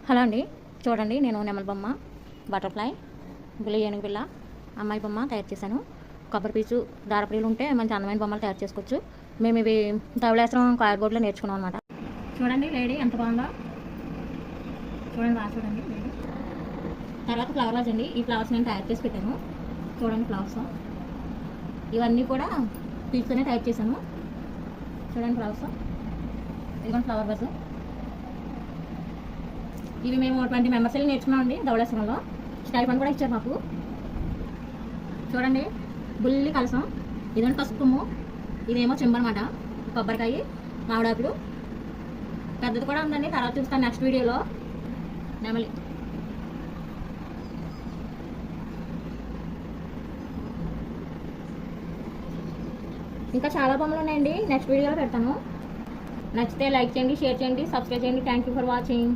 Hello అండి, చూడండి నేను నెమలి బొమ్మ, బటర్ఫ్లై, బుల్లి ఏనుగు పిల్ల, అమ్మాయి బొమ్మ తయారు చేశాను. కొబ్బరి పీచు దారపురీలు ఉంటే మంచి అందమైన బొమ్మలు తయారు చేసుకోవచ్చు. మేము ఇవి ధవళేశ్వరం కార్డ్బోర్డ్లో నేర్చుకున్నాం అనమాట. చూడండి లేడీ ఎంత బాగుందో, చూడండి బాగా చూడండి లేడీ. తర్వాత ఫ్లవర్ వాజ్ అండి, ఈ ఫ్లవర్స్ నేను తయారు చేసి పెట్టాను. చూడండి ఫ్లవర్స్ ఇవన్నీ కూడా పీచుతోనే తయారు చేశాను. చూడండి ఫ్లవర్స్, ఇదిగోండి ఫ్లవర్ వాజ్. ఇవి మేము 20 మెంబర్స్ వెళ్ళి నేర్చుకున్నామండి ధవళేశ్వరంలో. స్టైఫండ్ కూడా ఇచ్చారు మాకు. చూడండి బుల్లి కలసం, ఇదంటే పసుపు, ఇదేమో చెంబు అనమాట, కొబ్బరికాయ, మామిడాకులు. పెద్దది కూడా ఉందండి, తర్వాత చూస్తాను నెక్స్ట్ వీడియోలో. నెమలి ఇంకా చాలా బొమ్మలు ఉన్నాయండి, నెక్స్ట్ వీడియోలో పెడతాను. నచ్చితే లైక్ చేయండి, షేర్ చేయండి, సబ్స్క్రైబ్ చేయండి. Thank you for watching.